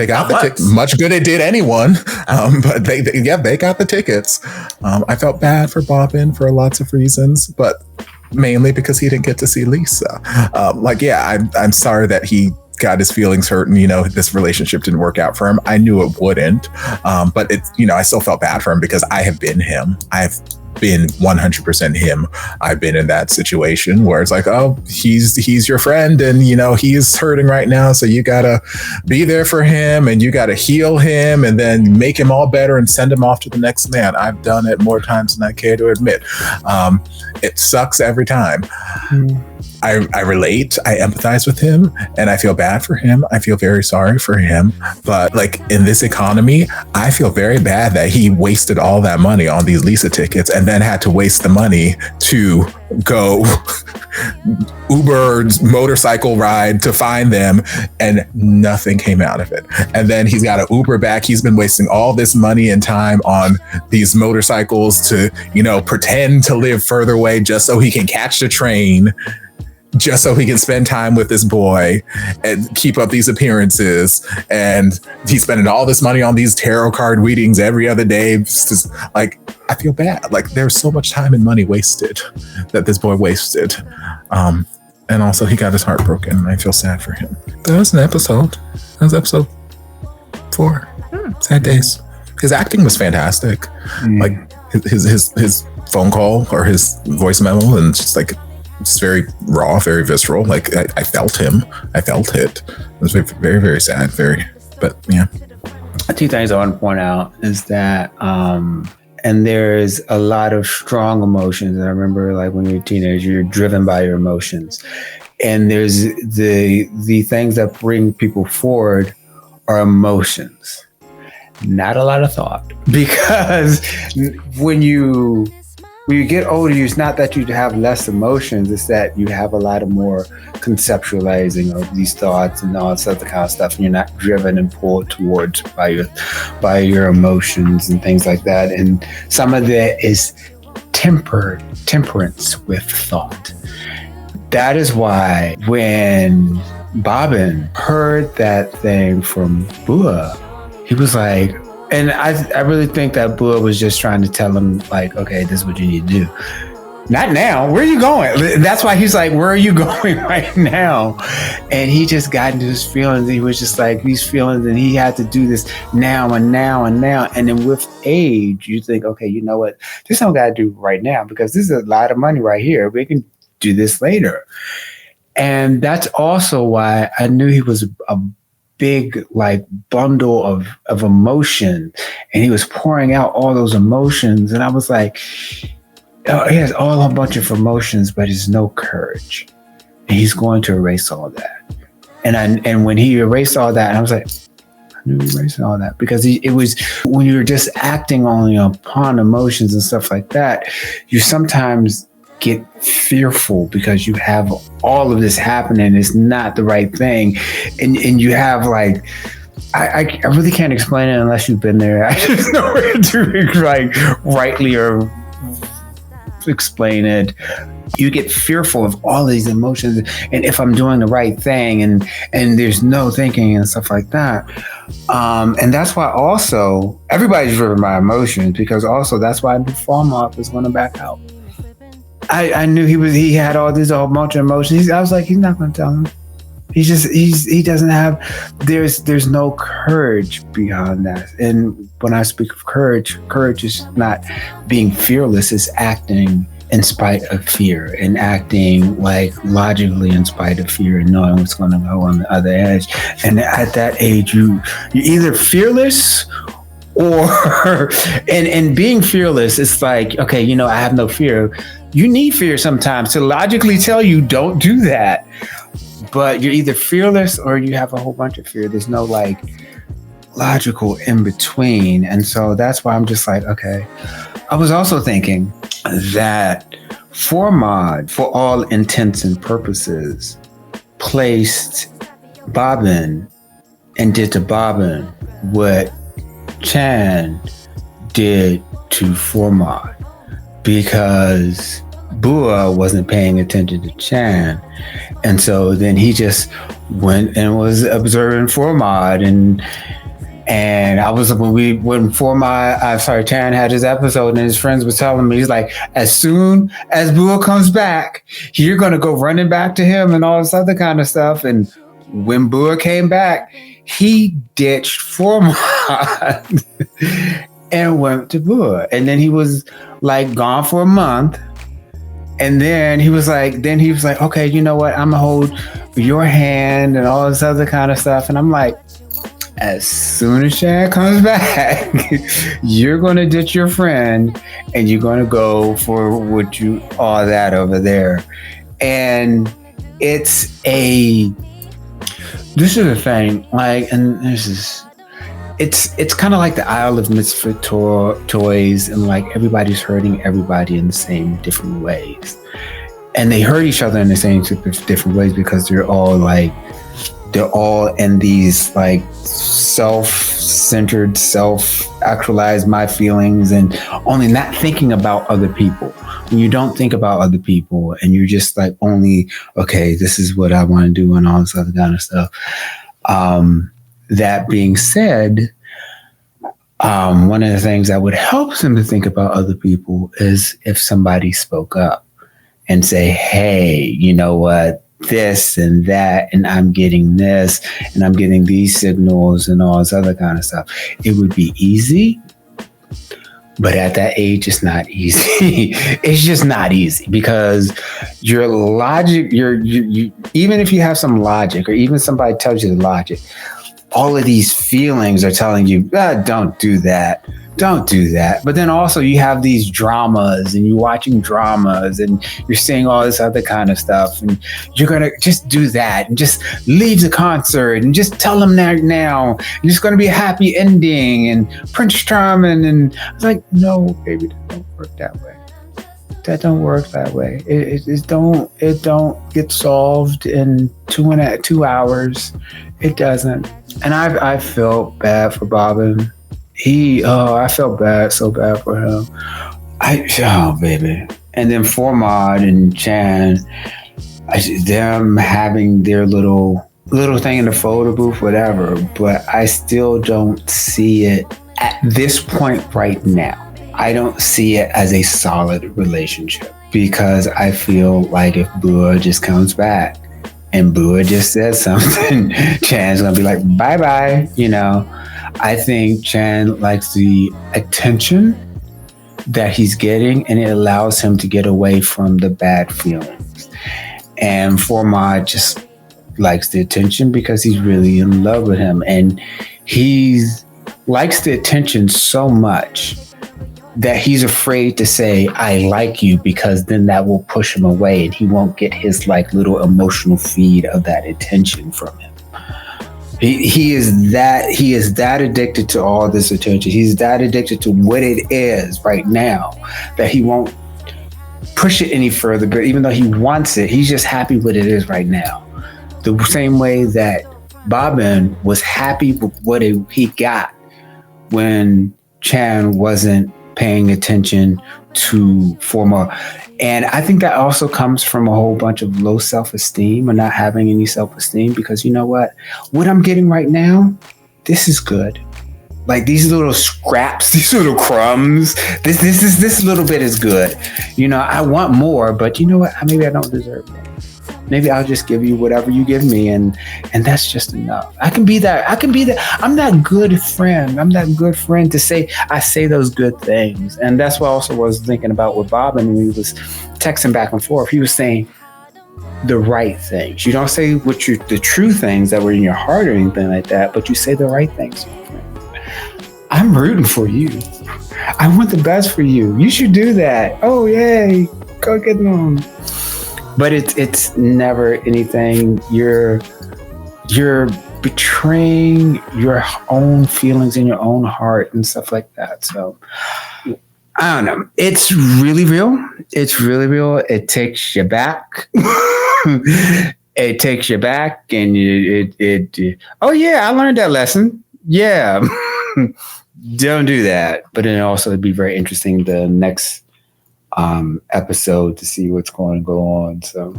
got the tickets. Much good it did anyone. But they got the tickets. I felt bad for Bobbin for lots of reasons, but mainly because he didn't get to see Lisa. I'm sorry that he got his feelings hurt and, this relationship didn't work out for him. I knew it wouldn't. But I still felt bad for him because I have been him. I've been 100% him. I've been in that situation where it's like, oh, he's your friend and he's hurting right now, so you gotta be there for him and you gotta heal him and then make him all better and send him off to the next man. I've done it more times than I care to admit. It sucks every time. I relate, I empathize with him, and I feel bad for him. I feel very sorry for him. But in this economy, I feel very bad that he wasted all that money on these Lisa tickets and then had to waste the money to go Uber motorcycle ride to find them, and nothing came out of it. And then he's got an Uber back. He's been wasting all this money and time on these motorcycles to, pretend to live further away just so he can catch the train, just so he can spend time with this boy and keep up these appearances. And he's spending all this money on these tarot card readings every other day. It's just, I feel bad. There's so much time and money wasted that this boy wasted. And also he got his heart broken, and I feel sad for him. That was an episode. That was episode 4. Sad days. His acting was fantastic. His phone call or his voice memo, and just it's very raw, very visceral. I felt him. I felt it. It was very, very, very sad. But yeah. 2 things I want to point out is that, and there's a lot of strong emotions. I remember when you're a teenager, you're driven by your emotions. And there's the things that bring people forward are emotions, not a lot of thought. Because when you get older, it's not that you have less emotions, it's that you have a lot of more conceptualizing of these thoughts and all this other kind of stuff, and you're not driven and pulled towards by your emotions and things like that. And some of that is temperance with thought. That is why when Bobbin heard that thing from Bua, he was like, and I really think that Bua was just trying to tell him, okay, this is what you need to do. Not now. Where are you going? That's why he's like, where are you going right now? And he just got into his feelings. He was just these feelings, and he had to do this now and now and now. And then with age, you think, okay, you know what? This don't got to do right now, because this is a lot of money right here. We can do this later. And that's also why I knew he was a big bundle of emotion, and he was pouring out all those emotions, and I was like, oh, he has a bunch of emotions, but there's no courage, and he's going to erase all that. And when he erased all that, I was like, I knew he erased all that, because it was when you're just acting only upon emotions and stuff like that, you sometimes get fearful because you have all of this happening. It's not the right thing. And you have I really can't explain it unless you've been there. I just know where to rightly or explain it. You get fearful of all these emotions, and if I'm doing the right thing, and there's no thinking and stuff like that. And that's why also everybody's driven by emotions, because also that's why the Farmoff is going to back out. I knew he had all these whole bunch of emotions. I was like, he's not going to tell him. He doesn't have, there's no courage beyond that. And when I speak of courage is not being fearless, it's acting in spite of fear, and acting like logically in spite of fear, and knowing what's going to go on the other edge. And at that age, you're either fearless or, and being fearless, it's like, okay, I have no fear. You need fear sometimes to logically tell you don't do that. But you're either fearless or you have a whole bunch of fear. There's no like logical in between. And so that's why I'm just like, okay. I was also thinking that Formad, for all intents and purposes, placed Bobbin and did to Bobbin what Chan did to Formad, because Bua wasn't paying attention to Chan. And so then he just went and was observing Formad, and I was when Chan had his episode, and his friends was telling me, he's like, as soon as Bua comes back, you're gonna go running back to him and all this other kind of stuff. And when Bua came back, he ditched Formad and went to Bua, and then he was like gone for a month. And then he was like, okay, you know what? I'm gonna hold your hand and all this other kind of stuff. And I'm like, as soon as Chan comes back, you're gonna ditch your friend and you're gonna go for all that over there. And this is the thing, like, and this is, it's kind of like the Isle of Misfit Toys, and like everybody's hurting everybody in the same different ways, and they hurt each other in the same different ways because they're all in these like self-centered, self-actualize my feelings, and only not thinking about other people. When you don't think about other people and you're just like only, okay, this is what I want to do and all this other kind of stuff. That being said, one of the things that would help them to think about other people is if somebody spoke up and say, hey, you know what, this and that, and I'm getting this, and I'm getting these signals and all this other kind of stuff. It would be easy, but at that age, it's not easy. It's just not easy, because your logic, you even if you have some logic, or even somebody tells you the logic, all of these feelings are telling you, don't do that. Don't do that. But then also you have these dramas, and you're watching dramas, and you're seeing all this other kind of stuff, and you're going to just do that and just leave the concert and just tell them that now. And it's going to be a happy ending and Prince Charming. And I was like, no, baby, that don't work that way. That don't work that way. It don't get solved in 2 hours. It doesn't. And I felt bad for Bobbin. I felt so bad for him. Baby. And then Formad and Chan, them having their little thing in the photo booth, whatever. But I still don't see it at this point right now. I don't see it as a solid relationship, because I feel like if Bua just comes back and Bua just says something, Chan's gonna be like, bye-bye, I think Chan likes the attention that he's getting, and it allows him to get away from the bad feelings. And Formad just likes the attention because he's really in love with him, and he likes the attention so much that he's afraid to say, I like you, because then that will push him away and he won't get his like little emotional feed of that attention from him. He is that addicted to all this attention. He's that addicted to what it is right now that he won't push it any further. But even though he wants it, he's just happy with it is right now. The same way that Bobbin was happy with what he got when Chan wasn't paying attention to formal. And I think that also comes from a whole bunch of low self-esteem or not having any self-esteem, because you know what I'm getting right now, this is good. Like these little scraps, these little crumbs, this little bit is good. You know, I want more, but you know what? Maybe I don't deserve it. Maybe I'll just give you whatever you give me, and that's just enough. I can be that. I'm that good friend. I'm that good friend to say, I say those good things. And that's what I also was thinking about with Bob, and we was texting back and forth. He was saying the right things. You don't say the true things that were in your heart or anything like that, but you say the right things. I'm rooting for you. I want the best for you. You should do that. Oh, yay. Go get them. But it's never anything. You're betraying your own feelings in your own heart and stuff like that. So I don't know. It's really real. It's really real. It takes you back. It takes you back, and it. Oh yeah, I learned that lesson. Yeah. Don't do that. But then also it'd be very interesting the next episode to see what's going to go on. So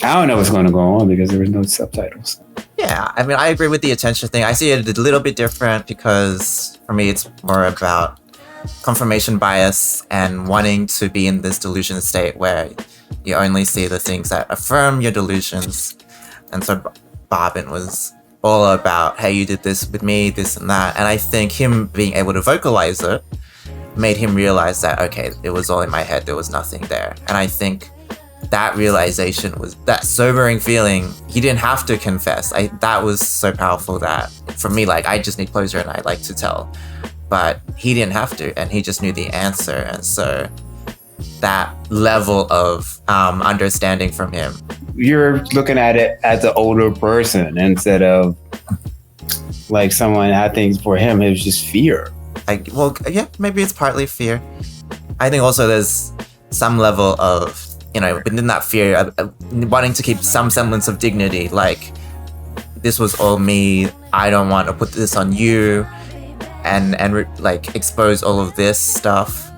I don't know what's going to go on because there was no subtitles. Yeah, I mean, I agree with the attention thing. I see it a little bit different because for me, it's more about confirmation bias and wanting to be in this delusion state where you only see the things that affirm your delusions. And so Bobbin was all about, hey, you did this with me, this and that. And I think him being able to vocalize it made him realize that, okay, it was all in my head, there was nothing there. And I think that realization was that sobering feeling. He didn't have to confess. That was so powerful that for me, like, I just need closure and I like to tell. But he didn't have to, and he just knew the answer. And so that level of understanding from him. You're looking at it as an older person instead of like someone. I think for him, it was just fear. Well, yeah, maybe it's partly fear. I think also there's some level of, you know, within that fear, wanting to keep some semblance of dignity. Like, this was all me. I don't want to put this on you, and like expose all of this stuff.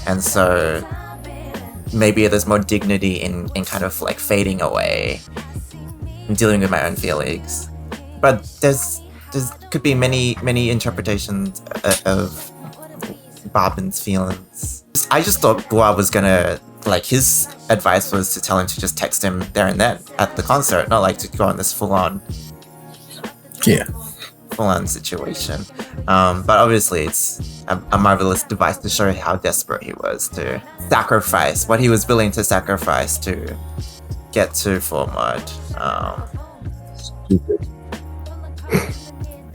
And so maybe there's more dignity in kind of like fading away and dealing with my own feelings. But there's could be many interpretations of Bobbin's feelings. I just thought Bua was gonna, like, his advice was to tell him to just text him there and then at the concert, not like to go on this full-on situation. But obviously it's a marvelous device to show how desperate he was to sacrifice what he was willing to sacrifice to get to full mode. Stupid.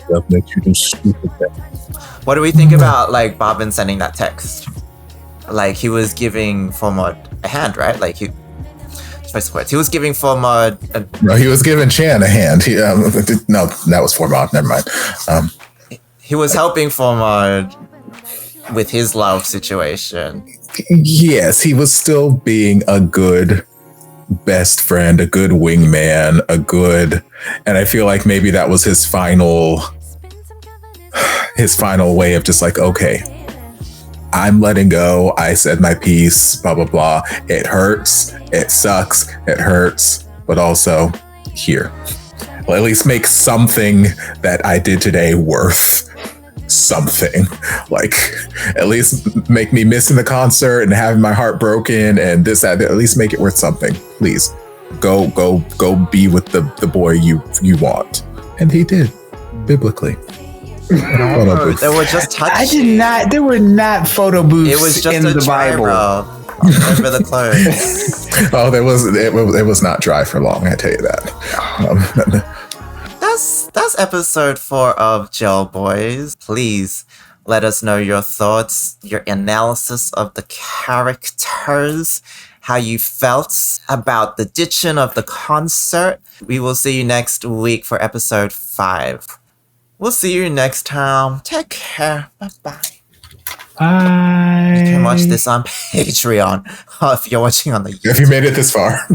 That makes you do stupid things. What do we think about, like, Bobbin sending that text? Like, he was giving Formod a hand, right? Like, he was giving Formod no, he was giving Chan a hand. No, that was Formod. Never mind. He was helping Formod with his love situation. Yes, he was still being a good best friend, a good wingman, and I feel like maybe that was his final way of just like, okay, I'm letting go. I said my piece, blah, blah, blah. It hurts. It sucks. It hurts. But also here, well, at least make something that I did today worth something. Like, at least make me missing the concert and having my heart broken and this, that, at least make it worth something. Please go be with the boy you want. And he did, biblically. No, they were just touching. There were not photo booths. It was just in the Bible. Over the clothes. Oh, it was not dry for long, I tell you that. That's episode 4 of GELBOYS. Please let us know your thoughts, your analysis of the characters, how you felt about the ditching of the concert. We will see you next week for episode 5. We'll see you next time. Take care. Bye-bye. Bye. You can watch this on Patreon if you're watching on the YouTube. If you made it this far.